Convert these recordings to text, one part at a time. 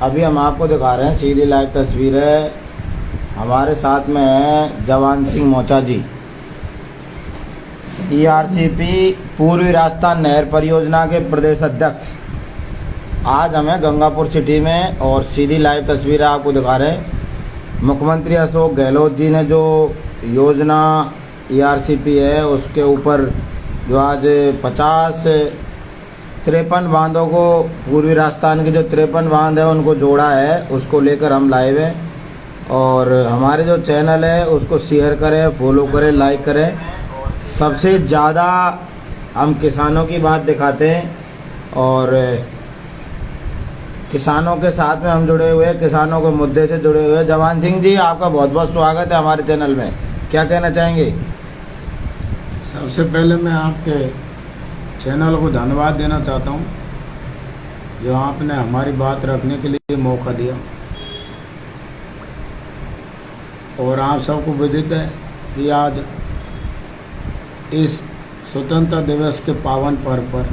अभी हम आपको दिखा रहे हैं सीधी लाइव तस्वीर है। हमारे साथ में है जवान सिंह मोचा जी, ईआरसीपी पूर्वी राजस्थान नहर परियोजना के प्रदेश अध्यक्ष। आज हमें गंगापुर सिटी में और सीधी लाइव तस्वीरें आपको दिखा रहे हैं। मुख्यमंत्री अशोक गहलोत जी ने जो योजना ईआरसीपी है उसके ऊपर जो आज 53 बांधों को, पूर्वी राजस्थान के जो 53 बांध है उनको जोड़ा है, उसको लेकर हम लाइव हैं। और हमारे जो चैनल है उसको शेयर करें, फॉलो करें, लाइक करें। सबसे ज़्यादा हम किसानों की बात दिखाते हैं और किसानों के साथ में हम जुड़े हुए हैं, किसानों के मुद्दे से जुड़े हुए हैं। जवान सिंह जी, आपका बहुत बहुत स्वागत है हमारे चैनल में। क्या कहना चाहेंगे? सबसे पहले मैं आपके चैनल को धन्यवाद देना चाहता हूं, जो आपने हमारी बात रखने के लिए मौका दिया। और आप सबको विदित है कि आज इस स्वतंत्रता दिवस के पावन पर्व पर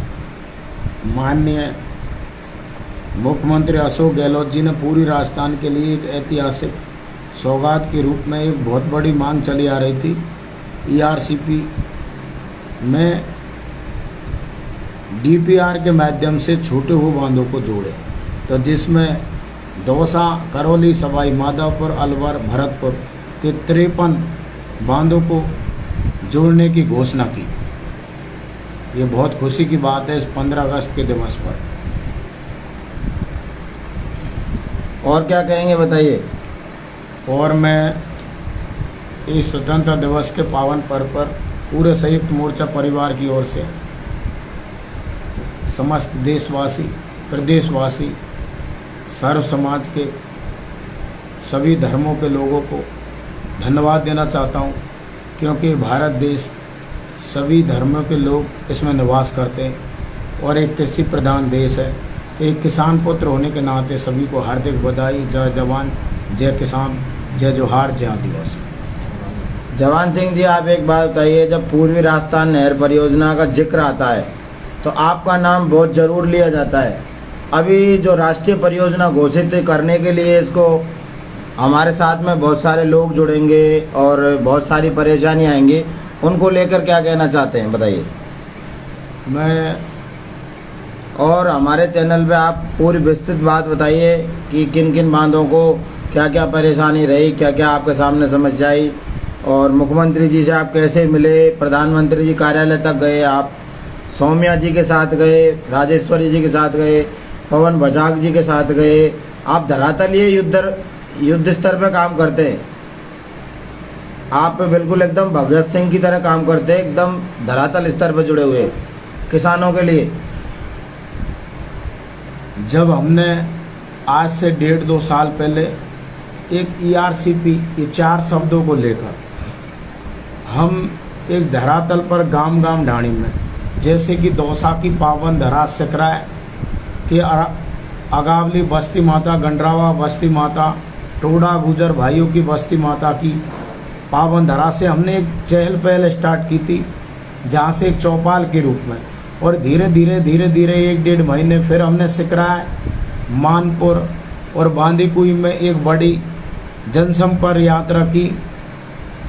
माननीय मुख्यमंत्री अशोक गहलोत जी ने पूरी राजस्थान के लिए एक ऐतिहासिक सौगात के रूप में एक बहुत बड़ी मांग चली आ रही थी। ईआरसीपी में डीपीआर के माध्यम से छोटे हुए बांधों को जोड़े, तो जिसमें दौसा, करौली, सवाई माधोपुर, अलवर, भरतपुर के 53 बांधों को जोड़ने की घोषणा की। ये बहुत खुशी की बात है इस 15 अगस्त के दिवस पर। और क्या कहेंगे बताइए? और मैं इस स्वतंत्रता दिवस के पावन पर्व पर पूरे संयुक्त मोर्चा परिवार की ओर से समस्त देशवासी, प्रदेशवासी, सर्व समाज के सभी धर्मों के लोगों को धन्यवाद देना चाहता हूं, क्योंकि भारत देश सभी धर्मों के लोग इसमें निवास करते हैं और एक कृषि प्रधान देश है। तो एक किसान पुत्र होने के नाते सभी को हार्दिक बधाई। जय जवान, जय किसान, जय जोहार, जय आदिवासी। जवान सिंह जी, आप एक बात बताइए, जब पूर्वी राजस्थान नहर परियोजना का जिक्र आता है तो आपका नाम बहुत ज़रूर लिया जाता है। अभी जो राष्ट्रीय परियोजना घोषित करने के लिए इसको हमारे साथ में बहुत सारे लोग जुड़ेंगे और बहुत सारी परेशानी आएंगी, उनको लेकर क्या कहना चाहते हैं बताइए? मैं और हमारे चैनल पे आप पूरी विस्तृत बात बताइए कि किन किन बांधों को क्या क्या परेशानी रही, क्या क्या आपके सामने समस्या आई, और मुख्यमंत्री जी से आप कैसे मिले, प्रधानमंत्री जी कार्यालय तक गए, आप सौम्या जी के साथ गए, राजेश्वरी जी के साथ गए, पवन बजाग जी के साथ गए। आप धरातल ये युद्ध स्तर पे काम करते हैं। आप बिल्कुल एकदम भगत सिंह की तरह काम करते हैं, एकदम धरातल स्तर पर जुड़े हुए किसानों के लिए। जब हमने आज से 1.5-2 साल पहले एक ईआरसीपी, ये 4 शब्दों को लेकर हम एक धरातल पर गांव गांव ढाणी में, जैसे कि दौसा की पावन धरा, सकराय के अगावली बस्ती माता, गंडरावा बस्ती माता, टोडा गुजर भाइयों की बस्ती माता की पावन धरा से हमने एक चहल पहल स्टार्ट की थी, जहाँ से एक चौपाल के रूप में, और धीरे धीरे 1-1.5 महीने फिर हमने सकराय, मानपुर और बांदीकुई में एक बड़ी जनसंपर्क यात्रा की,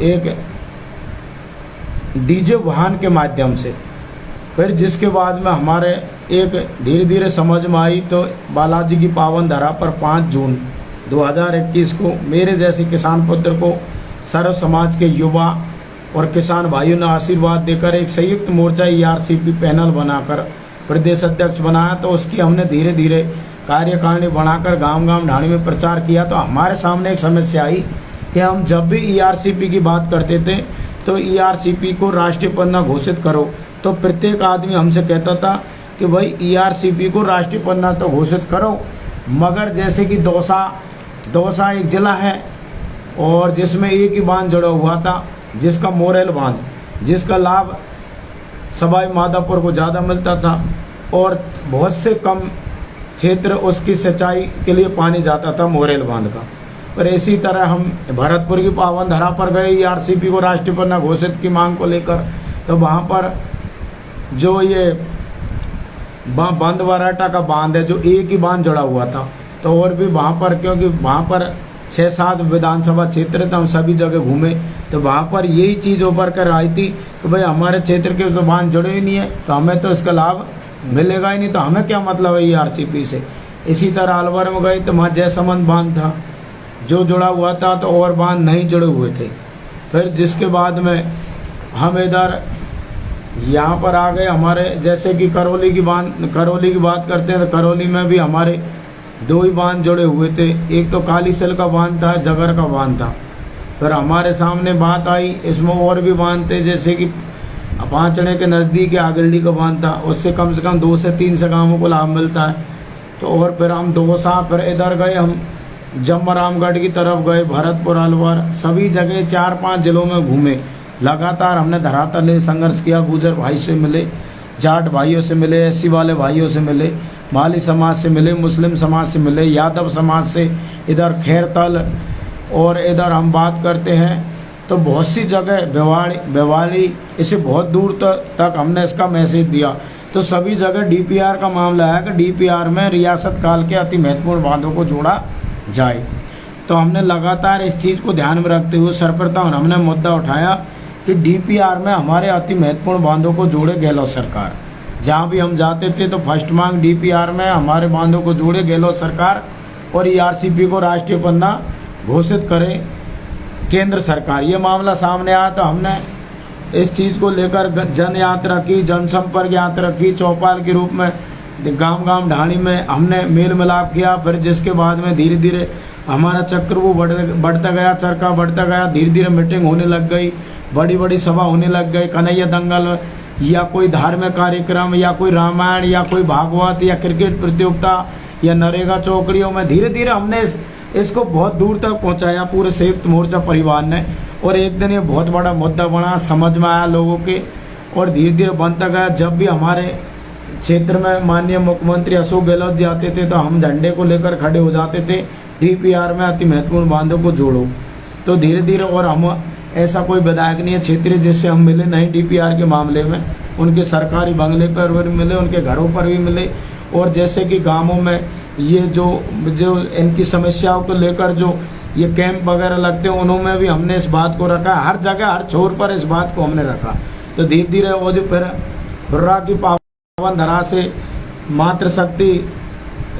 एक डीजे वाहन के माध्यम से। फिर जिसके बाद में हमारे एक धीरे समझ में आई, तो बालाजी की पावन धरा पर 5 जून 2021 को मेरे जैसे किसान पुत्र को सर्व समाज के युवा और किसान भाइयों ने आशीर्वाद देकर एक संयुक्त मोर्चा ईआरसीपी पैनल बनाकर प्रदेश अध्यक्ष बनाया। तो उसकी हमने धीरे कार्यकारिणी बनाकर गांव गांव ढाणी में प्रचार किया। तो हमारे सामने एक समस्या आई कि हम जब भी ईआरसीपी की बात करते थे तो ईआरसीपी को राष्ट्रीय पन्ना घोषित करो, तो प्रत्येक आदमी हमसे कहता था कि भाई ईआरसीपी को राष्ट्रीय पन्ना तो घोषित करो, मगर जैसे कि दौसा एक जिला है और जिसमें एक ही बांध जुड़ा हुआ था, जिसका मोरेल बांध, जिसका लाभ सवाई माधोपुर को ज़्यादा मिलता था और बहुत से कम क्षेत्र उसकी सिंचाई के लिए पानी जाता था मोरेल बांध का। पर इसी तरह हम भरतपुर की पावन धरा पर गए ईआरसीपी को राष्ट्रीय पन्ना घोषित की मांग को लेकर। तो वहाँ पर जो ये बंद वराटा का बांध है, जो एक ही बांध जुड़ा हुआ था, तो और भी वहाँ पर, क्योंकि वहाँ पर 6-7 विधानसभा क्षेत्र थे, हम सभी जगह घूमे, तो वहाँ पर यही चीज़ उभर कर आई थी कि भाई हमारे क्षेत्र के तो बांध जुड़े ही नहीं है, तो हमें तो इसका लाभ मिलेगा ही नहीं, तो हमें क्या मतलब है ERCP से। इसी तरह अलवर में गए तो वहाँ जयसमंद बांध था जो जुड़ा हुआ था, तो और बांध नहीं जुड़े हुए थे। फिर जिसके बाद में हम इधर यहाँ पर आ गए, हमारे जैसे कि करौली की बात करते हैं, तो करौली में भी हमारे 2 ही बांध जुड़े हुए थे। एक तो कालीसल का बांध था, जगर का बांध था। फिर हमारे सामने बात आई, इसमें और भी बांध थे, जैसे कि पांचड़े के नज़दीक आगलडी का बांध था, उससे कम 2 से 3 से गाँवों को लाभ मिलता है। तो और फिर हम 2 फिर इधर गए, हम जमरामगढ़ की तरफ गए, भरतपुर, अलवर, सभी जगह 4-5 जिलों में घूमे। लगातार हमने धरातल संघर्ष किया, गुजर भाई से मिले, जाट भाइयों से मिले, SC वाले भाइयों से मिले, माली समाज से मिले, मुस्लिम समाज से मिले, यादव समाज से, इधर खैरतल, और इधर हम बात करते हैं तो बहुत सी जगह बेवाली, इसे बहुत दूर तक हमने इसका मैसेज दिया। तो सभी जगह DPR का मामला है कि DPR में रियासत काल के अति महत्वपूर्ण बांधों को जोड़ा जाए। तो हमने लगातार इस चीज़ को ध्यान में रखते हुए सर्वप्रथम हमने मुद्दा उठाया कि DPR में हमारे अति महत्वपूर्ण बांधों को जोड़े गहलोत सरकार। जहाँ भी हम जाते थे तो फर्स्ट मांग DPR में हमारे बांधों को जोड़े गहलोत सरकार, और ERCP को राष्ट्रीय पन्ना घोषित करे केंद्र सरकार। ये मामला सामने आया तो हमने इस चीज़ को लेकर जन यात्रा की, जनसंपर्क यात्रा की, चौपाल के रूप में गांव ढाणी में हमने मेल मिलाप किया। फिर जिसके बाद में धीरे धीरे हमारा चक्र वो बढ़ता गया, चरखा बढ़ता गया, धीरे धीरे मीटिंग होने लग गई, बड़ी बड़ी सभा होने लग गई, कन्हैया दंगल या कोई धार्मिक कार्यक्रम या कोई रामायण या कोई भागवत या क्रिकेट प्रतियोगिता या नरेगा चौकड़ियों में धीरे धीरे हमने इसको बहुत दूर तक पहुंचाया पूरे संयुक्त मोर्चा परिवार ने। और एक दिन ये बहुत बड़ा मुद्दा बना, समझ में आया लोगों के, और धीरे धीरे बनता गया। जब भी हमारे क्षेत्र में माननीय मुख्यमंत्री अशोक गहलोत जी आते थे तो हम झंडे को लेकर खड़े हो जाते थे, DPR में अति महत्वपूर्ण बांधों को जोड़ो। तो धीरे धीरे, और हम ऐसा कोई विधायक नहीं है क्षेत्रीय जिससे हम मिले नहीं DPR के मामले में, उनके सरकारी बंगले पर भी मिले, उनके घरों पर भी मिले। और जैसे कि गाँवों में ये जो इनकी समस्याओं को लेकर जो ये कैंप वगैरह लगते हैं, उन्होंने भी हमने इस बात को रखा, हर जगह हर छोर पर इस बात को हमने रखा। तो धीरे धीरे वो जो फिर हुर्रा की पावन धरा से मातृशक्ति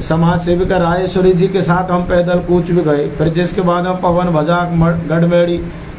समाज सेविका राजेश्वरी जी के साथ हम पैदल कूच भी गए। फिर जिसके बाद हम पवन भजाक, गढ़मेड़ी,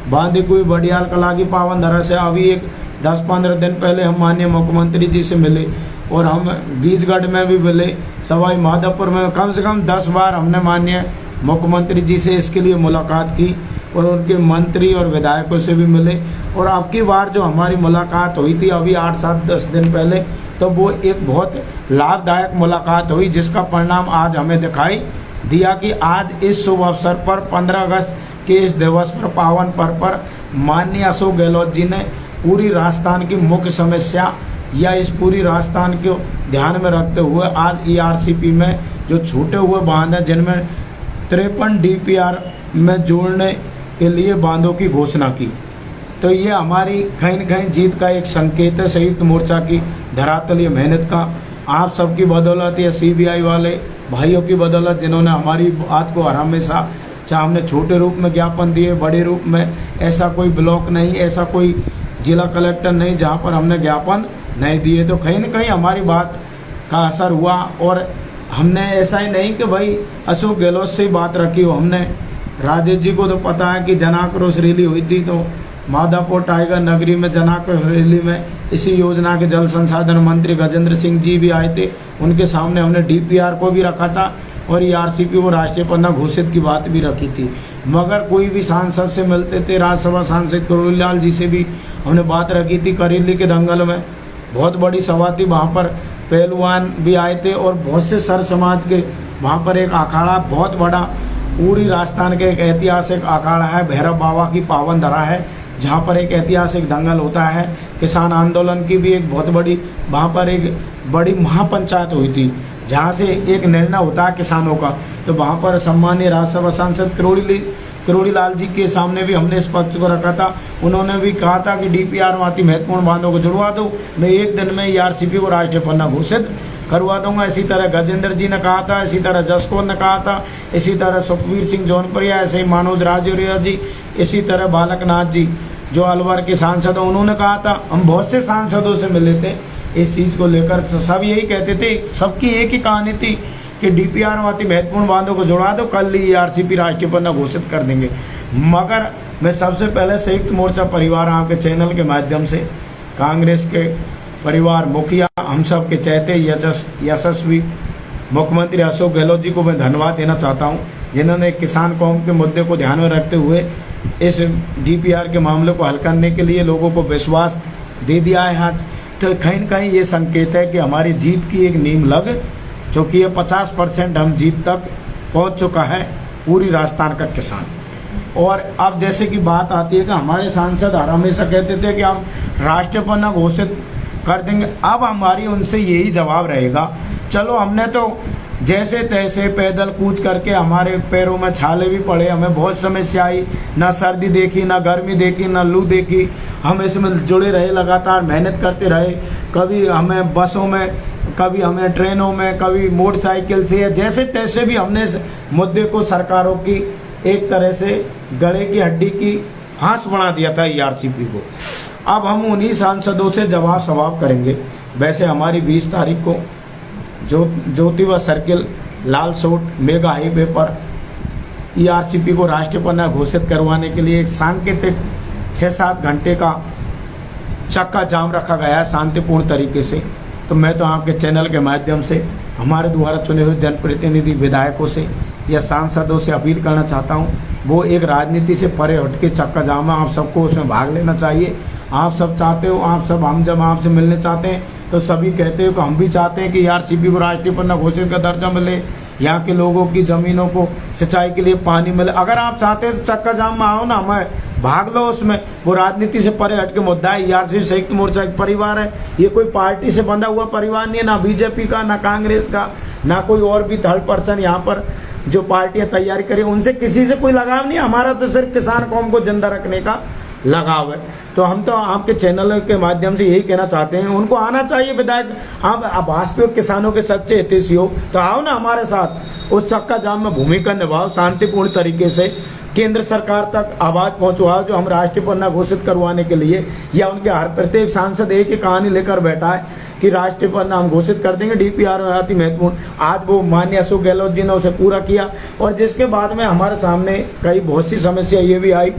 बांदीकुई, बडियाल कला की पावन धरा से अभी एक 10-15 दिन पहले हम माननीय मुख्यमंत्री जी से मिले, और हम बीजगढ़ में भी मिले, सवाई माधोपुर में कम से कम 10 बार हमने माननीय मुख्यमंत्री जी से इसके लिए मुलाकात की, और उनके मंत्री और विधायकों से भी मिले। और अब की बार जो हमारी मुलाकात हुई थी अभी 8-7-10 दिन पहले, तो वो एक बहुत लाभदायक मुलाकात हुई, जिसका परिणाम आज हमें दिखाई दिया कि आज इस शुभ अवसर पर 15 अगस्त के इस दिवस पर, पावन पर्व पर, माननीय अशोक गहलोत जी ने पूरी राजस्थान की मुख्य समस्या या इस पूरी राजस्थान को ध्यान में रखते हुए आज ERCP में जो छूटे हुए बांध हैं, जिनमें 53 DPR में जोड़ने के लिए बांधों की घोषणा की। तो ये हमारी कहीं न कहीं जीत का एक संकेत है, संयुक्त मोर्चा की धरातलीय मेहनत का। आप सबकी बदौलत या CBI वाले भाइयों की बदौलत, जिन्होंने हमारी बात को हर हमेशा, चाहे हमने छोटे रूप में ज्ञापन दिए, बड़े रूप में, ऐसा कोई ब्लॉक नहीं, ऐसा कोई जिला कलेक्टर नहीं जहाँ पर हमने ज्ञापन नहीं दिए। तो कहीं न कहीं हमारी बात का असर हुआ। और हमने ऐसा ही नहीं कि भाई अशोक गहलोत से बात रखी हो, हमने राजेश जी को तो पता है कि जन आक्रोश रैली हुई थी, तो माधोपुर टाइगर नगरी में जन आक्रोश रैली में इसी योजना के जल संसाधन मंत्री गजेंद्र सिंह जी भी आए थे, उनके सामने हमने DPR को भी रखा था और ERCP को राष्ट्रीय पन्ना घोषित की बात भी रखी थी। मगर कोई भी सांसद से मिलते थे, राज्यसभा सांसद करोड़ी लाल जी से भी हमने बात रखी थी। करेली के दंगल में बहुत बड़ी सभा थी, वहाँ पर पहलवान भी आए थे और बहुत से सर समाज के, वहाँ पर एक अखाड़ा बहुत बड़ा, पूरी राजस्थान के एक ऐतिहासिक अखाड़ा है, भैरव बाबा की पावन धरा है, जहाँ पर एक ऐतिहासिक दंगल होता है। किसान आंदोलन की भी एक बहुत बड़ी, वहाँ पर एक बड़ी महापंचायत हुई थी, जहाँ से एक निर्णय होता है किसानों का। तो वहाँ पर सम्मानीय राज्यसभा सांसद करोड़ी लाल जी के सामने भी हमने इस पक्ष को रखा था। उन्होंने भी कहा था कि DPR में अति महत्वपूर्ण बांधों को जुड़वा दो, मैं एक दिन में ERCP को राष्ट्रीय पन्ना घोषित करवा दूंगा। इसी तरह गजेंद्र जी ने कहा था, इसी तरह जसकोर ने कहा था, इसी तरह सुखबीर सिंह जौनपुरिया, ऐसे ही मनोज राजौरिया जी, इसी तरह बालकनाथ जी जो अलवर के सांसद हैं उन्होंने कहा था। हम बहुत से सांसदों से मिले थे इस चीज़ को लेकर, सब यही कहते थे, सबकी एक ही कहानी थी कि डीपीआर वाली महत्वपूर्ण बांधों को जुड़ा दो, कल ही आरसीपी राष्ट्रीय पन्ना घोषित कर देंगे। मगर मैं सबसे पहले संयुक्त मोर्चा परिवार आपके चैनल के माध्यम से कांग्रेस के परिवार मुखिया हम सब के चहते यशस्वी मुख्यमंत्री अशोक गहलोत जी को मैं धन्यवाद देना चाहता हूं, जिन्होंने किसान कौम के मुद्दे को ध्यान में रखते हुए इस डीपीआर के मामले को हल करने के लिए लोगों को विश्वास दे दिया है आज। तो कहीं न कहीं ये संकेत है कि हमारी जीत की एक नींव लग चूँकि ये 50% हम जीत तक पहुंच चुका है पूरी राजस्थान का किसान। और अब जैसे कि बात आती है कि हमारे सांसद हमेशा कहते थे कि हम राष्ट्रीय पन्ना घोषित कर देंगे, अब हमारी उनसे यही जवाब रहेगा, चलो हमने तो जैसे तैसे पैदल कूद करके हमारे पैरों में छाले भी पड़े, हमें बहुत समस्या आई, ना सर्दी देखी, ना गर्मी देखी, ना लू देखी, हम इसमें जुड़े रहे, लगातार मेहनत करते रहे, कभी हमें बसों में, कभी हमें ट्रेनों में, कभी मोटरसाइकिल से, जैसे तैसे भी हमने इस मुद्दे को सरकारों की एक तरह से गले की हड्डी की फांस बना दिया था ईआरसीपी को। अब हम उन्हीं सांसदों से जवाब सवाब करेंगे। वैसे हमारी 20 तारीख को Jyotiba circle Lalsot mega highway पर ईआरसीपी को राष्ट्रीय पन्ना घोषित करवाने के लिए एक सांकेतिक 6-7 घंटे का चक्का जाम रखा गया है शांतिपूर्ण तरीके से। तो मैं तो आपके चैनल के माध्यम से हमारे द्वारा चुने हुए जनप्रतिनिधि विधायकों से या सांसदों से अपील करना चाहता हूं, वो एक राजनीति से परे हट के चक्का जाम है, आप सबको उसमें भाग लेना चाहिए। आप सब चाहते हो, आप सब, हम जब आपसे मिलने चाहते हैं तो सभी कहते हो कि हम भी चाहते हैं कि ईआरसीपी को राष्ट्रीय पन्ना घोषित का दर्जा मिले, यहाँ के लोगों की ज़मीनों को सिंचाई के लिए पानी मिले। अगर आप चाहते हैं तो चक्का जाम में आओ ना, हमें भाग लो उसमें। वो राजनीति से परे हट के मुद्दा है। ईआरसीपी संयुक्त मोर्चा एक परिवार है, ये कोई पार्टी से बंधा हुआ परिवार नहीं है, ना बीजेपी का, ना कांग्रेस का, ना कोई और भी थर्ड पर्सन यहाँ पर जो पार्टियां तैयारी करें, उनसे किसी से कोई लगाव नहीं है। हमारा तो सिर्फ किसान कौम को जिंदा रखने का लगाव है। तो हम तो आपके चैनल के माध्यम से यही कहना चाहते हैं, उनको आना चाहिए विधायक। आप भाजपा किसानों के सच्चे हितैषी हो तो आओ ना हमारे साथ, उस चक्का जाम में भूमिका निभाओ, शांतिपूर्ण तरीके से केंद्र सरकार तक आवाज पहुंचवाओ जो हम राष्ट्रीय पन्ना घोषित करवाने के लिए, या उनके हर प्रत्येक सांसद एक ही कहानी लेकर बैठा है कि राष्ट्रीय पन्ना हम घोषित कर देंगे, डीपीआर में अति महत्वपूर्ण। आज वो माननीय अशोक गहलोत जी ने उसे पूरा किया। और जिसके बाद में हमारे सामने कई बहुत सी समस्या ये भी आई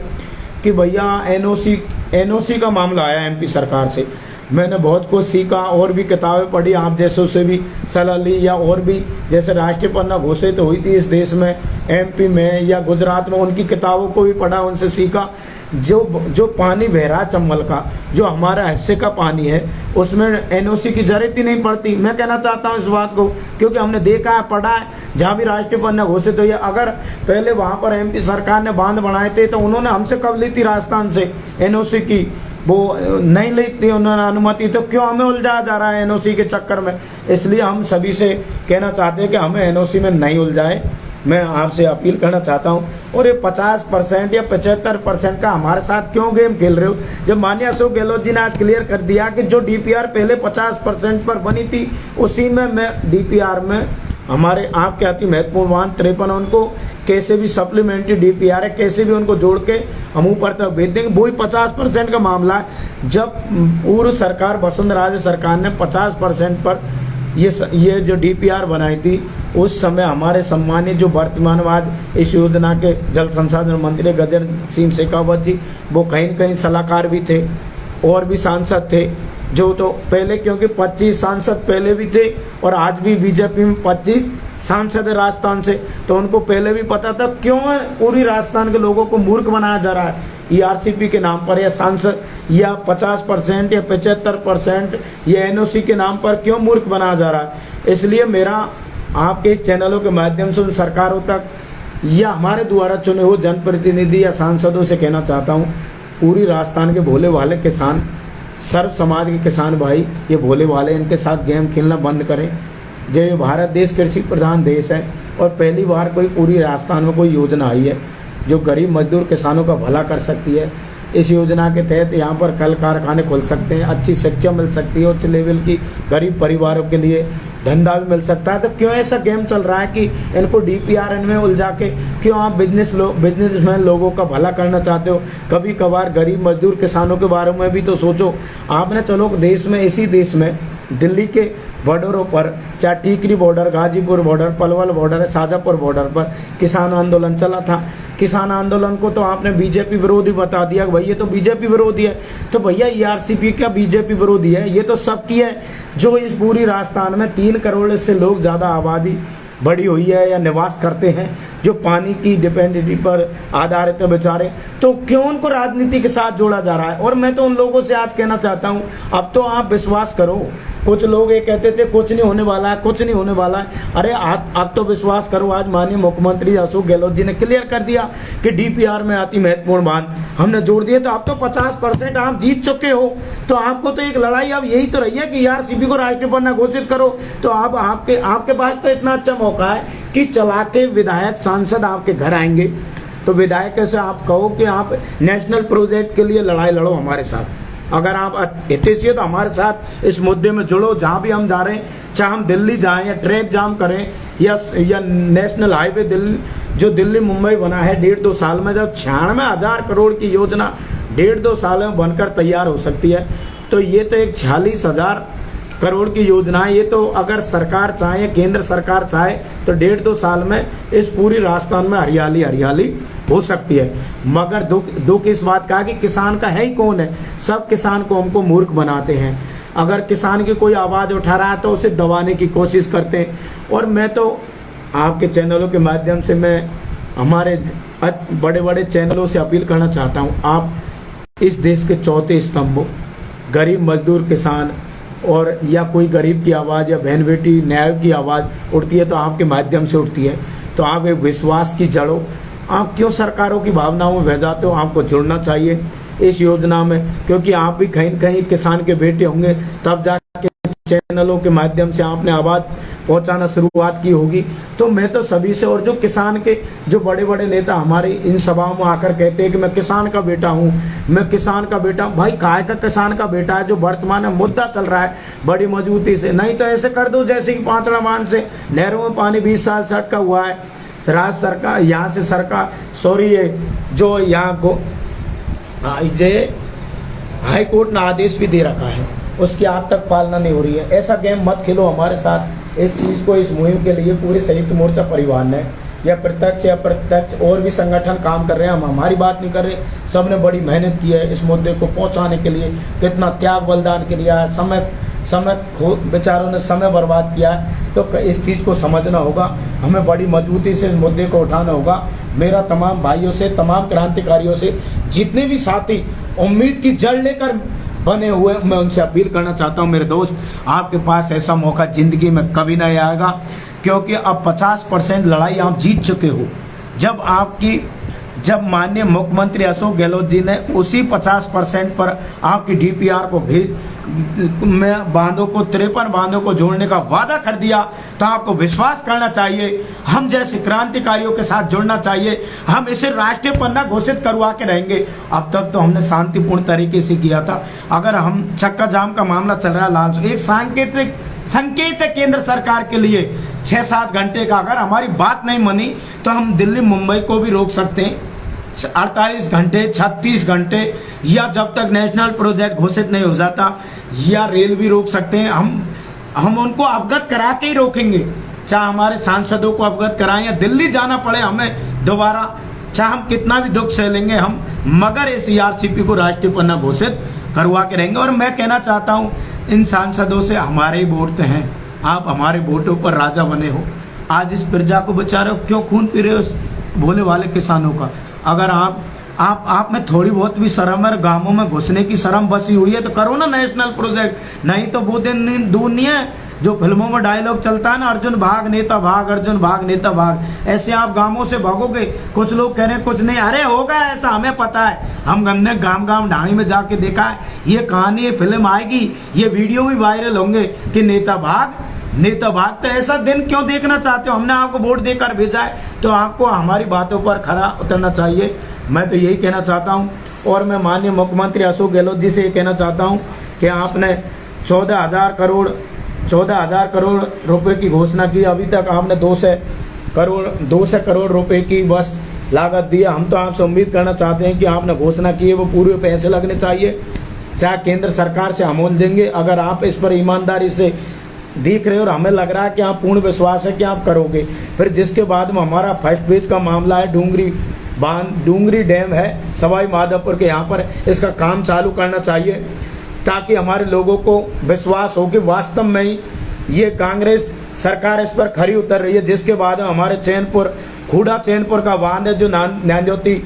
कि भैया एनओसी का मामला आया एमपी सरकार से। मैंने बहुत कुछ सीखा और भी किताबें पढ़ी, आप जैसों से भी सलाह ली, या और भी जैसे राष्ट्रीय पन्ना घोषित हुई थी इस देश में, एमपी में या गुजरात में, उनकी किताबों को भी पढ़ा, उनसे सीखा। जो पानी बह रहा चंबल का, जो हमारा हिस्से का पानी है, उसमें एनओसी की जरूरत ही नहीं पड़ती। मैं कहना चाहता हूँ इस बात को, क्योंकि हमने देखा है, पढ़ा है, जहाँ भी राष्ट्रीय पन्ना घोषित हुई है। अगर पहले वहाँ पर एमपी सरकार ने बांध बनाए थे तो उन्होंने हमसे कब ली थी राजस्थान से एनओसी की, वो नहीं ली थी उन्होंने अनुमति, तो क्यों हमें उलझाया जा रहा है एनओसी के चक्कर में। इसलिए हम सभी से कहना चाहते हैं कि हमें एनओसी में नहीं उलझाए। मैं आपसे अपील करना चाहता हूं। और ये 50% या 75% का हमारे साथ क्यों गेम खेल रहे हो, जब माननीय अशोक गहलोत जी ने आज क्लियर कर दिया कि जो डीपीआर पहले 50% पर बनी थी, उसी में मैं डीपीआर में हमारे आपके अति महत्वपूर्ण बांध 53 उनको कैसे भी सप्लीमेंट्री डीपीआर है, कैसे भी उनको जोड़ के हम ऊपर तक भेज देंगे। वही 50% का मामला है। जब पूर्व सरकार वसुंधरा राजे सरकार ने 50% पर ये जो डीपीआर बनाई थी, उस समय हमारे सम्मानित जो वर्तमानवाद इस योजना के जल संसाधन मंत्री गजेंद्र सिंह शेखावत जी, वो कहीं न कहीं सलाहकार भी थे और भी सांसद थे, जो तो पहले, क्योंकि 25 सांसद पहले भी थे और आज भी बीजेपी में 25 सांसद है राजस्थान से, तो उनको पहले भी पता था क्यों पूरी राजस्थान के लोगों को मूर्ख बनाया जा रहा है ईआरसीपी के नाम पर, या सांसद या 50% या 75% या एनओसी के नाम पर क्यों मूर्ख बनाया जा रहा है। इसलिए मेरा आपके इस चैनलों के माध्यम से उन सरकारों तक या हमारे द्वारा चुने हुए जनप्रतिनिधि या सांसदों से कहना चाहता हूँ, पूरी राजस्थान के भोले भाले किसान, सर्व समाज के किसान भाई, ये भोले भाले, इनके साथ गेम खेलना बंद करें। जो भारत देश कृषि प्रधान देश है और पहली बार कोई पूरी राजस्थान में कोई योजना आई है जो गरीब मजदूर किसानों का भला कर सकती है। इस योजना के तहत यहाँ पर कल कारखाने खुल सकते हैं, अच्छी शिक्षा मिल सकती है उच्च लेवल की गरीब परिवारों के लिए, धंधा भी मिल सकता है। तो क्यों ऐसा गेम चल रहा है कि इनको DPRN में उलझा के क्यों आप बिजनेसमैन लोगों का भला करना चाहते हो? कभी कभार गरीब मजदूर किसानों के बारे में भी तो सोचो। आपने चलो देश में, इसी देश में दिल्ली के बॉर्डरों पर, चाहे Tikri border, Ghazipur border, Palwal border, Shajapur border पर किसान आंदोलन चला था। किसान आंदोलन को तो आपने बीजेपी विरोधी बता दिया, भाई ये तो बीजेपी विरोधी है। तो भैया ERCP क्या बीजेपी विरोधी है? ये तो सबकी है। जो इस पूरी राजस्थान में 3 करोड़ से लोग ज़्यादा आबादी बढ़ी हुई है या निवास करते हैं, जो पानी की डिपेंडेंसी पर आधारित है बेचारे, तो क्यों उनको राजनीति के साथ जोड़ा जा रहा है? और मैं तो उन लोगों से आज कहना चाहता हूं, अब तो आप विश्वास करो। कुछ लोग ये कहते थे कुछ नहीं होने वाला है, कुछ नहीं होने वाला है। अरे अब तो विश्वास करो। आज माननीय मुख्यमंत्री अशोक गहलोत जी ने क्लियर कर दिया कि DPR में अति महत्वपूर्ण बांध हमने जोड़ दिए। तो अब तो 50% आप जीत चुके हो। तो आपको तो एक लड़ाई अब यही तो रही है कि ERCP को राष्ट्रीय पन्ना घोषित करो। तो अब आपके पास तो इतना अच्छा मौका है कि चला के विधायक सांसद आपके घर आएंगे। तो विधायक से आप कहो कि आप नेशनल प्रोजेक्ट के लिए लड़ाई लड़ो हमारे साथ। अगर आप हितैषी है तो हमारे साथ इस मुद्दे में जुड़ो। जहां भी हम जा रहे हैं, चाहे हम दिल्ली जाएं या ट्रैक जाम करें या नेशनल हाईवे जो दिल्ली मुंबई बना है 1.5-2 साल में, जब 96,000 करोड़ की योजना 1.5-2 साल में बनकर तैयार हो सकती है, तो ये तो एक 46,000 करोड़ की योजना है। ये तो अगर सरकार चाहे, केंद्र सरकार चाहे, तो 1.5-2 साल में इस पूरी राजस्थान में हरियाली हो सकती है। मगर दुख इस बात का कि किसान का है ही कौन है? सब किसान को हमको मूर्ख बनाते हैं। अगर किसान की कोई आवाज़ उठा रहा है तो उसे दबाने की कोशिश करते हैं। और मैं तो आपके चैनलों के माध्यम से मैं हमारे बड़े बड़े चैनलों से अपील करना चाहता हूँ, आप इस देश के चौथे स्तंभ हो। गरीब मजदूर किसान और या कोई गरीब की आवाज़ या बहन बेटी न्याय की आवाज़ उठती है तो आपके माध्यम से उठती है। तो आप एक विश्वास की जड़ो। आप क्यों सरकारों की भावनाओं में बह जाते हो? आपको जुड़ना चाहिए इस योजना में, क्योंकि आप भी कहीं कहीं किसान के बेटे होंगे, तब जाके चैनलों के माध्यम से आपने आवाज़ पहुंचाना शुरुआत की होगी। तो मैं तो सभी से, और जो किसान के जो बड़े बड़े नेता हमारे इन सभाओं में आकर कहते हैं कि मैं किसान का बेटा हूं, मैं किसान का बेटा हूं, भाई काय का किसान का बेटा है? जो वर्तमान में मुद्दा चल रहा है बड़ी मजबूती से। नहीं तो ऐसे कर दो जैसे कि पांचड़ा बांध से नहरों में पानी 20 साल से अटका हुआ है। राज्य सरकार यहाँ से जो यहाँ को हाई कोर्ट ने आदेश भी दे रखा है, उसकी आज तक पालना नहीं हो रही है। ऐसा गेम मत खेलो हमारे साथ। इस चीज़ को, इस मुहिम के लिए पूरे संयुक्त मोर्चा परिवार ने या प्रत्यक्ष या अप्रत्यक्ष और भी संगठन काम कर रहे हैं। हम हमारी बात नहीं कर रहे, सबने बड़ी मेहनत की है इस मुद्दे को पहुंचाने के लिए। कितना त्याग बलिदान के लिए समय बेचारों ने समय बर्बाद किया है। तो इस चीज़ को समझना होगा, हमें बड़ी मजबूती से इस मुद्दे को उठाना होगा। मेरा तमाम भाइयों से, तमाम क्रांतिकारियों से, जितने भी साथी उम्मीद की जड़ लेकर बने हुए, मैं उनसे अपील करना चाहता हूं, मेरे दोस्त, आपके पास ऐसा मौका जिंदगी में कभी नहीं आएगा, क्योंकि अब 50% लड़ाई आप जीत चुके हो। जब माननीय मुख्यमंत्री अशोक गहलोत जी ने उसी 50% पर आपकी DPR को बांधों को 53 बांधों को जोड़ने का वादा कर दिया, तो आपको विश्वास करना चाहिए, हम जैसे क्रांतिकारियों के साथ जुड़ना चाहिए। हम इसे राष्ट्रीय पन्ना घोषित करवा के रहेंगे। अब तक तो हमने शांतिपूर्ण तरीके से किया था। अगर हम चक्का जाम का मामला चल रहा है लाल, एक संकेत है केंद्र सरकार के लिए 6-7 घंटे का। अगर हमारी बात नहीं मानी तो हम दिल्ली मुंबई को भी रोक सकते हैं 48 घंटे, 36 घंटे, या जब तक नेशनल प्रोजेक्ट घोषित नहीं हो जाता, या रेल भी रोक सकते हैं। हम उनको अवगत करा के ही रोकेंगे, चाहे हमारे सांसदों को अवगत कराएं या दिल्ली जाना पड़े हमें दोबारा, चाहे हम कितना भी दुख सह लेंगे हम, मगर इस ERCP को राष्ट्रीय पन्ना घोषित करवा के रहेंगे। और मैं कहना चाहता हूं इन सांसदों से, हमारे ही वोट हैं, आप हमारे वोटों पर राजा बने हो। आज इस प्रजा को बचा रहे हो, क्यों खून पी रहे हो भोले वाले किसानों का? अगर आप में थोड़ी बहुत भी शर्म है, गांवों में घुसने की शर्म बसी हुई है, तो करो ना नेशनल प्रोजेक्ट। नहीं तो वो दिन दूर नहीं है जो फिल्मों में डायलॉग चलता है ना, अर्जुन भाग नेता भाग, अर्जुन भाग नेता भाग। ऐसे आप गांवों से भागोगे। कुछ लोग कह रहे हैं कुछ नहीं, अरे होगा ऐसा, हमें पता है, हमने गांव ढाणी में जाके देखा है। ये कहानी, ये फिल्म आएगी, ये वीडियो भी वायरल होंगे कि नेता भाग। तो ऐसा दिन क्यों देखना चाहते हो? हमने आपको वोट देकर भेजा है, तो आपको हमारी बातों पर खरा उतरना चाहिए। मैं तो यही कहना चाहता हूं। और मैं माननीय मुख्यमंत्री अशोक गहलोत जी से ये कहना चाहता हूं कि आपने 14,000 करोड़ 14,000 करोड़ रुपए की घोषणा की, अभी तक आपने 200 करोड़ रुपए की बस लागत दी है। हम तो आपसे उम्मीद करना चाहते हैं कि आपने घोषणा की है वो पूरे पैसे लगने चाहिए, चाहे केंद्र सरकार से हम उलझेंगे। अगर आप इस पर ईमानदारी से दिख रहे हो और हमें लग रहा है कि आप पूर्ण विश्वास है कि आप करोगे, फिर जिसके बाद में हमारा फर्स्ट पेज का मामला है डूंगरी डैम है सवाई माधोपुर के, यहाँ पर इसका काम चालू करना चाहिए ताकि हमारे लोगों को विश्वास हो कि वास्तव में ही ये कांग्रेस सरकार इस पर खरी उतर रही है। जिसके बाद में हमारे खूड़ा चैनपुर का बांध है जो नांदोती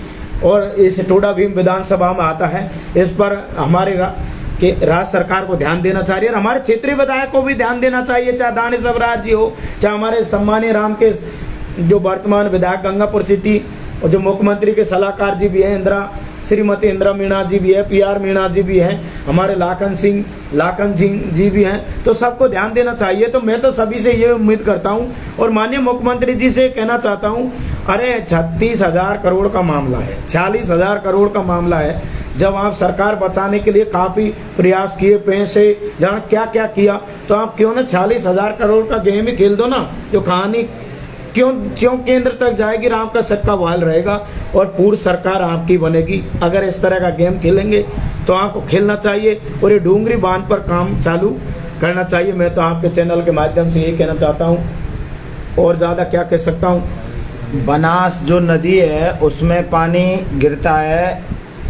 और इस टोडा भीम विधानसभा में आता है, इस पर हमारे राज्य सरकार को ध्यान देना चाहिए और हमारे क्षेत्रीय विधायक को भी ध्यान देना चाहिए, चाहे दानिश अबरार जी हो, चाहे हमारे सम्मानीय राम के जो वर्तमान विधायक गंगापुर सिटी और जो मुख्यमंत्री के सलाहकार जी भी हैं, श्रीमती इंदिरा मीणा जी भी है, PR मीणा जी भी हैं, हमारे लाखन सिंह जी भी हैं, तो सबको ध्यान देना चाहिए। तो मैं तो सभी से ये उम्मीद करता हूँ और माननीय मुख्यमंत्री जी से कहना चाहता हूँ, अरे 36,000 करोड़ का मामला है, 46,000 करोड़ का मामला है। जब आप सरकार बचाने के लिए काफ़ी प्रयास किए, पैसे जहाँ क्या क्या किया, तो आप क्यों ना 46,000 करोड़ का गेम ही खेल दो ना, जो कहानी क्यों केंद्र तक जाएगी, राम का सिक्का बहाल रहेगा और पूरी सरकार आपकी बनेगी। अगर इस तरह का गेम खेलेंगे तो आपको खेलना चाहिए और ये डूंगरी बांध पर काम चालू करना चाहिए। मैं तो आपके चैनल के माध्यम से यही कहना चाहता हूँ, और ज़्यादा क्या कह सकता हूँ। बनास जो नदी है उसमें पानी गिरता है,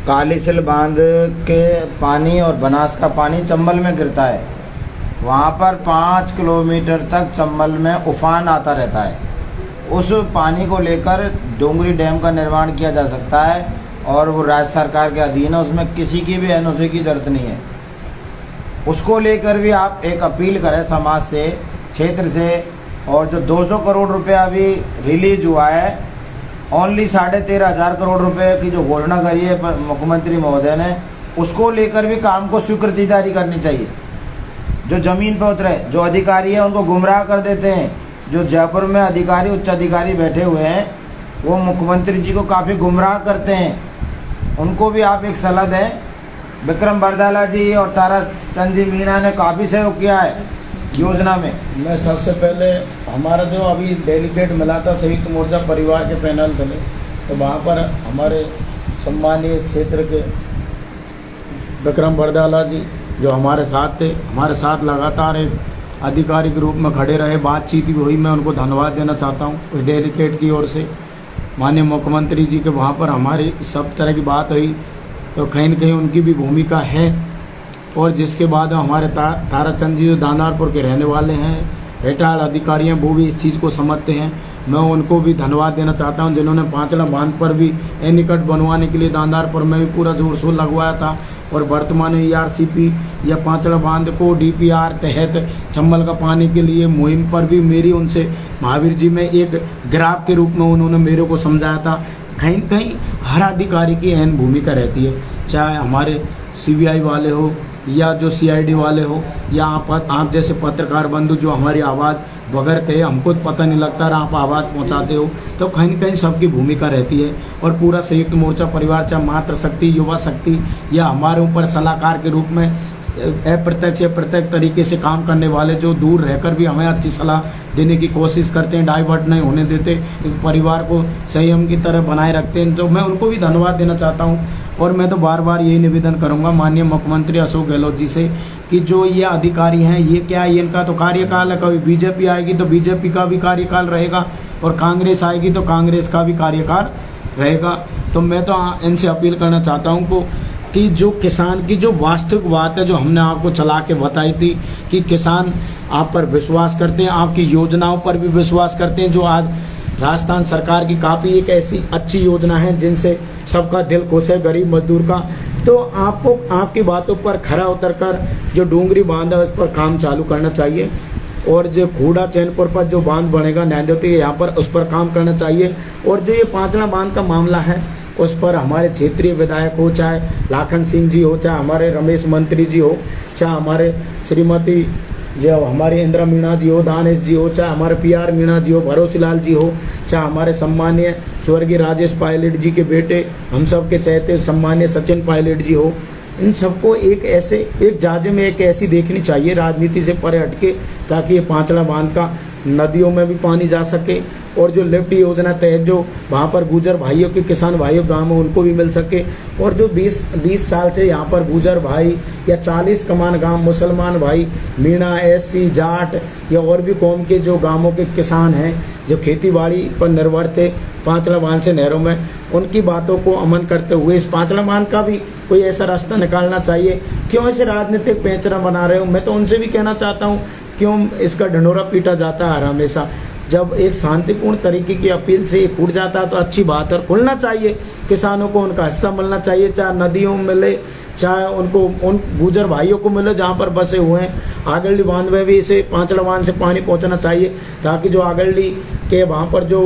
कालीसिल बांध के पानी और बनास का पानी चंबल में गिरता है। वहाँ पर 5 किलोमीटर तक चंबल में उफान आता रहता है। उस पानी को लेकर डोंगरी डैम का निर्माण किया जा सकता है और वो राज्य सरकार के अधीन है, उसमें किसी की भी NOC की ज़रूरत नहीं है। उसको लेकर भी आप एक अपील करें समाज से, क्षेत्र से। और जो 200 करोड़ रुपया अभी रिलीज हुआ है, ओनली 13,500 करोड़ रुपए की जो घोषणा करी है मुख्यमंत्री महोदय ने, उसको लेकर भी काम को स्वीकृति जारी करनी चाहिए। जो ज़मीन पर उतरे, जो अधिकारी हैं उनको गुमराह कर देते हैं। जो जयपुर में अधिकारी, उच्च अधिकारी बैठे हुए हैं, वो मुख्यमंत्री जी को काफ़ी गुमराह करते हैं। उनको भी आप एक सलाह दें। विक्रम बरदाला जी और ताराचंद जी मीणा ने काफ़ी सहयोग किया है योजना में। मैं सबसे पहले हमारा जो अभी डेलीगेट मिला था संयुक्त मोर्चा परिवार के पैनल थे, तो वहाँ पर हमारे सम्मानीय क्षेत्र के विक्रम बरदाला जी जो हमारे साथ थे, हमारे साथ लगातार एक अधिकारी के रूप में खड़े रहे, बातचीत भी हुई। मैं उनको धन्यवाद देना चाहता हूँ उस डेलीगेट की ओर से। माननीय मुख्यमंत्री जी के वहाँ पर हमारी सब तरह की बात हुई, तो कहीं न कहीं उनकी भी भूमिका है। और जिसके बाद हमारे ताराचंद जी जो दानारपुर के रहने वाले हैं, रिटायर्ड अधिकारी हैं, वो भी इस चीज़ को समझते हैं। मैं उनको भी धन्यवाद देना चाहता हूं जिन्होंने पांचड़ा बांध पर भी एनीकट बनवाने के लिए दानारपुर में भी पूरा जोर शोर लगवाया था। और वर्तमान में ERCP या पांचड़ा बांध को DPR तहत चंबल का पानी के लिए मुहिम पर भी मेरी उनसे महावीर जी में एक ग्राफ के रूप में उन्होंने मेरे को समझाया था। कहीं कहीं हर अधिकारी की अहम भूमिका रहती है, चाहे हमारे CBI वाले हो या जो CID वाले हो या आप जैसे पत्रकार बंधु जो हमारी आवाज़ बगैर कहे हमको पता नहीं लगता आप आवाज़ पहुंचाते हो, तो कहीं न कहीं सबकी भूमिका रहती है। और पूरा संयुक्त मोर्चा परिवार, चाहे मातृ शक्ति, युवा शक्ति या हमारे ऊपर सलाहकार के रूप में अप्रत्यक्ष या प्रत्यक्ष तरीके से काम करने वाले जो दूर रहकर भी हमें अच्छी सलाह देने की कोशिश करते हैं, डाइवर्ट नहीं होने देते, परिवार को संयम की तरह बनाए रखते हैं, तो मैं उनको भी धन्यवाद देना चाहता हूं। और मैं तो बार बार यही निवेदन करूंगा माननीय मुख्यमंत्री अशोक गहलोत जी से कि जो ये अधिकारी हैं, ये क्या है, इनका तो कार्यकाल है, कभी बीजेपी आएगी तो बीजेपी का भी कार्यकाल रहेगा और कांग्रेस आएगी तो कांग्रेस का भी कार्यकाल रहेगा। तो मैं तो इनसे अपील करना चाहता हूँ कि जो किसान की जो वास्तविक बात है, जो हमने आपको चला के बताई थी कि किसान आप पर विश्वास करते हैं, आपकी योजनाओं पर भी विश्वास करते हैं, जो आज राजस्थान सरकार की काफ़ी एक ऐसी अच्छी योजना है जिनसे सबका दिल खुश है, गरीब मजदूर का। तो आपको आपकी बातों पर खरा उतरकर जो डूंगरी बांध है उस पर काम चालू करना चाहिए। और जो खूड़ा चैनपुर पर जो बांध बनेगा नांदोती यहाँ पर, उस पर काम करना चाहिए। और जो ये पांचड़ा बांध का मामला है उस पर हमारे क्षेत्रीय विधायक हो, चाहे लाखन सिंह जी हो, चाहे हमारे रमेश मंत्री जी हो, चाहे हमारे श्रीमती जो हमारी इंदिरा मीणा जी हो, दानिश जी हो, चाहे हमारे PR मीणा जी हो, भरोसीलाल जी हो, चाहे हमारे सम्मानीय स्वर्गीय राजेश पायलट जी के बेटे हम सब के चहते सम्मानीय सचिन पायलट जी हो, इन सबको एक जाजे में एक ऐसी देखनी चाहिए, राजनीति से परे हटके, ताकि ये पांचड़ा बांध का नदियों में भी पानी जा सके, और जो लिफ्ट योजना तहत जो वहाँ पर गुजर भाइयों के किसान भाइयों गाँव में उनको भी मिल सके, और जो 20 साल से यहाँ पर गुजर भाई या 40 कमान गांव मुसलमान भाई, मीणा, SC, जाट या और भी कौम के जो गांवों के किसान हैं जो खेती बाड़ी पर निर्भर थे पांचड़ा बांध से नहरों में, उनकी बातों को अमन करते हुए इस पांचड़ा बांध का भी कोई ऐसा रास्ता निकालना चाहिए। क्यों ऐसे राजनीतिक पेंचरा बना रहे हो? मैं तो उनसे भी कहना चाहता हूँ, क्यों इसका ढंढोरा पीटा जाता है हमेशा? जब एक शांतिपूर्ण तरीके की अपील से ये फूट जाता है तो अच्छी बात है, खुलना चाहिए, किसानों को उनका हिस्सा मिलना चाहिए, चाहे नदियों में मिले, चाहे उनको उन गुजर भाइयों को मिले जहाँ पर बसे हुए हैं। आगरली बांध में भी इसे पांचड़ा बांध से पानी पहुँचना चाहिए, ताकि जो आगरली के वहाँ पर जो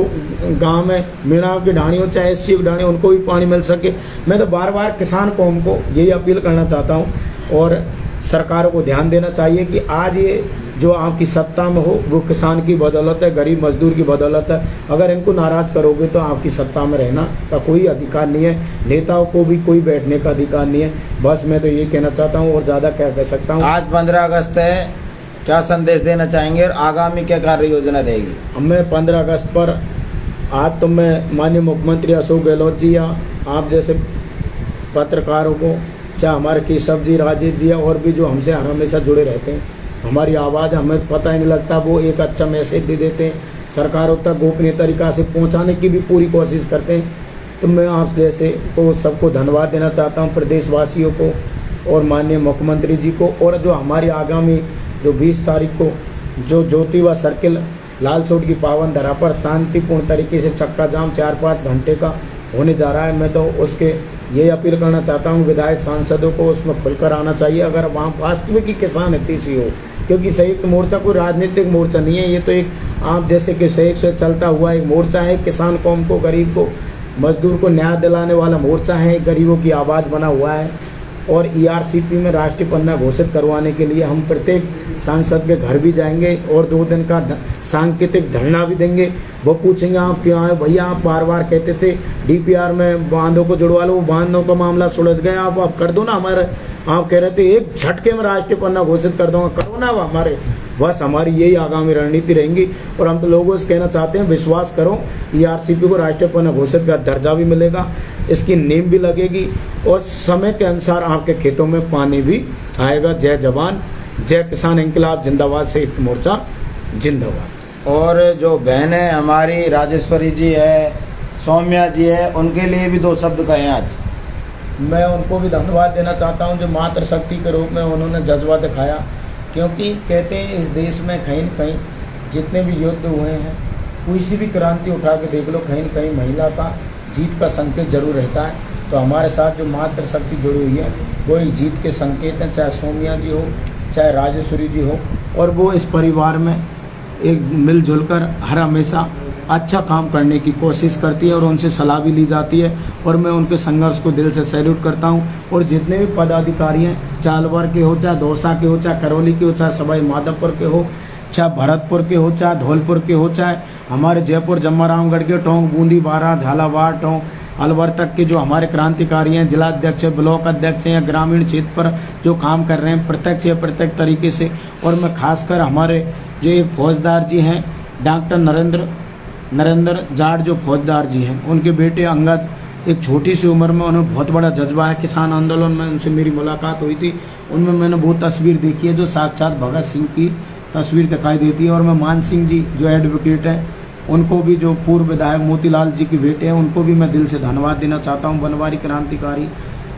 गांव में मीणा की ढाणियों चाहे SC की ढाणियों उनको भी पानी मिल सके। मैं तो बार बार किसान कौम को यही अपील करना चाहता हूँ, और सरकारों को ध्यान देना चाहिए कि आज ये जो आपकी सत्ता में हो वो किसान की बदौलत है, गरीब मजदूर की बदौलत है। अगर इनको नाराज करोगे तो आपकी सत्ता में रहना का कोई अधिकार नहीं है, नेताओं को भी कोई बैठने का अधिकार नहीं है। बस मैं तो ये कहना चाहता हूँ, और ज़्यादा क्या कह सकता हूँ। आज 15 अगस्त है, क्या संदेश देना चाहेंगे और आगामी क्या कार्य योजना रहेगी? मैं 15 अगस्त पर आज तो मैं माननीय मुख्यमंत्री अशोक गहलोत जी या आप जैसे पत्रकारों को, चाहे हमारे केशव जी, राजेश जी और भी जो हमसे हमेशा जुड़े रहते हैं, हमारी आवाज़ हमें पता ही नहीं लगता, वो एक अच्छा मैसेज दे देते हैं, सरकारों तक गोपनीय तरीक़ा से पहुंचाने की भी पूरी कोशिश करते हैं। तो मैं आप जैसे को सबको धन्यवाद देना चाहता हूं, प्रदेशवासियों को और माननीय मुख्यमंत्री जी को। और जो हमारी आगामी जो 20 तारीख को जो ज्योतिबा सर्किल लालसोट की पावन धरा पर शांतिपूर्ण तरीके से चक्का जाम 4-5 घंटे का होने जा रहा है, मैं तो उसके यही अपील करना चाहता हूं विधायक सांसदों को उसमें खुलकर आना चाहिए, अगर वहाँ वास्तविक की किसान हितैषी हो। क्योंकि संयुक्त मोर्चा कोई राजनीतिक मोर्चा नहीं है, ये तो एक आप जैसे कि सहयोग से चलता हुआ एक मोर्चा है, किसान कौम को, गरीब को, मजदूर को न्याय दिलाने वाला मोर्चा है, गरीबों की आवाज़ बना हुआ है। और ERCP में राष्ट्रीय पन्ना घोषित करवाने के लिए हम प्रत्येक सांसद के घर भी जाएंगे और 2 दिन का सांकेतिक धरना भी देंगे। वो पूछेंगे आप क्यों आए भैया, आप बार बार कहते थे DPR में बांधों को जुड़वा लो, वो बांधों का मामला सुलझ गया, आप कर दो ना हमारे, आप कह रहे थे एक झटके में राष्ट्रीय पन्ना घोषित कर दूंगा, करो ना हमारे। बस हमारी यही आगामी रणनीति रहेंगी। और हम तो लोगों से कहना चाहते हैं, विश्वास करो, ERCP को राष्ट्रीय पन्ना घोषित का दर्जा भी मिलेगा, इसकी नींव भी लगेगी और समय के अनुसार आपके खेतों में पानी भी आएगा। जय जवान जय किसान, इंकलाब जिंदाबाद, संयुक्त मोर्चा जिंदाबाद। और जो बहन है हमारी राजेश्वरी जी है, सौम्या जी है, उनके लिए भी 2 शब्द कहें आज। मैं उनको भी धन्यवाद देना चाहता हूं जो मातृशक्ति के रूप में उन्होंने जज्बा दिखाया, क्योंकि कहते हैं इस देश में कहीं न कहीं जितने भी युद्ध हुए हैं, किसी भी क्रांति उठा के देख लो, कहीं न कहीं महिला का जीत का संकेत जरूर रहता है। तो हमारे साथ जो मातृशक्ति जुड़ी हुई है वो एक जीत के संकेत हैं, चाहे सौम्या जी हो, चाहे राजेश्वरी जी हो। और वो इस परिवार में एक मिलजुल कर हर हमेशा अच्छा काम करने की कोशिश करती है और उनसे सलाह भी ली जाती है। और मैं उनके संघर्ष को दिल से सैल्यूट करता हूं। और जितने भी पदाधिकारी हैं, चाहे अलवर के हो, चाहे दौसा के हो, चाहे करौली के हो, चाहे सवाई माधोपुर के हो, चाहे भरतपुर के हो, चाहे धौलपुर के हो, चाहे हमारे जयपुर जम्मारामगढ़ के, टोंक, बूंदी, बारा, झालावाड़, टोंक, अलवर तक के जो हमारे क्रांतिकारी हैं, जिला अध्यक्ष, ब्लॉक अध्यक्ष हैं या ग्रामीण क्षेत्र पर जो काम कर रहे हैं प्रत्यक्ष या अप्रत्यक्ष तरीके से। और मैं खासकर हमारे जो एक फौजदार जी हैं, डॉक्टर नरेंद्र जाट जो फौजदार जी हैं, उनके बेटे अंगद, एक छोटी सी उम्र में उन्हें बहुत बड़ा जज्बा है किसान आंदोलन में। उनसे मेरी मुलाकात हुई थी, उनमें मैंने वो तस्वीर देखी है जो साक्षात भगत सिंह की तस्वीर दिखाई देती है। और मैं मान सिंह जी जो एडवोकेट हैं, उनको भी, जो पूर्व विधायक मोतीलाल जी के बेटे हैं, उनको भी मैं दिल से धन्यवाद देना चाहता हूँ। बनवारी क्रांतिकारी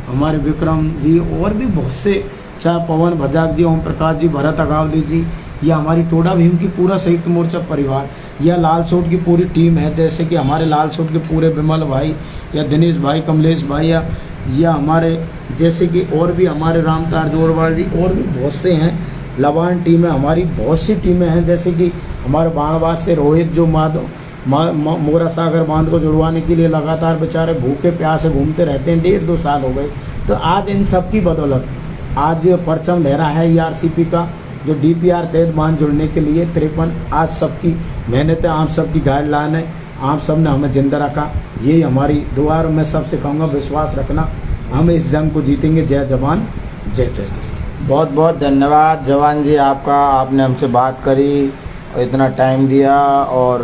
हमारे विक्रम जी और भी बहुत से, चाहे पवन भजाक जी, ओम प्रकाश जी, भरत अगावले जी, या हमारी टोडा भीम की पूरा संयुक्त मोर्चा परिवार, या लालसोट की पूरी टीम है, जैसे कि हमारे लालसोट के पूरे विमल भाई या दिनेश भाई, कमलेश भाई, या हमारे जैसे कि और भी हमारे रामतार जोरवाल जी, और भी बहुत से हैं। लवान टीम है हमारी, बहुत सी टीमें हैं, जैसे कि हमारे बाणवास से रोहित जो मोरा सागर बांध को जुड़वाने के लिए लगातार बेचारे भूखे प्यासे घूमते रहते हैं, 1.5-2 साल हो गए। तो आज इन सब की बदौलत आज जो परचम लहरा है ERCP का, जो DPR तहत बांध जुड़ने के लिए 53, आज सबकी मेहनत है, आप सबकी गाइडलाइन है, आप सब ने हमें जिंदा रखा। यही हमारी दुआ। और मैं सबसे कहूँगा विश्वास रखना, हम इस जंग को जीतेंगे। जय जवान जय किसान। बहुत बहुत धन्यवाद जवान जी आपका, आपने हमसे बात करी और इतना टाइम दिया और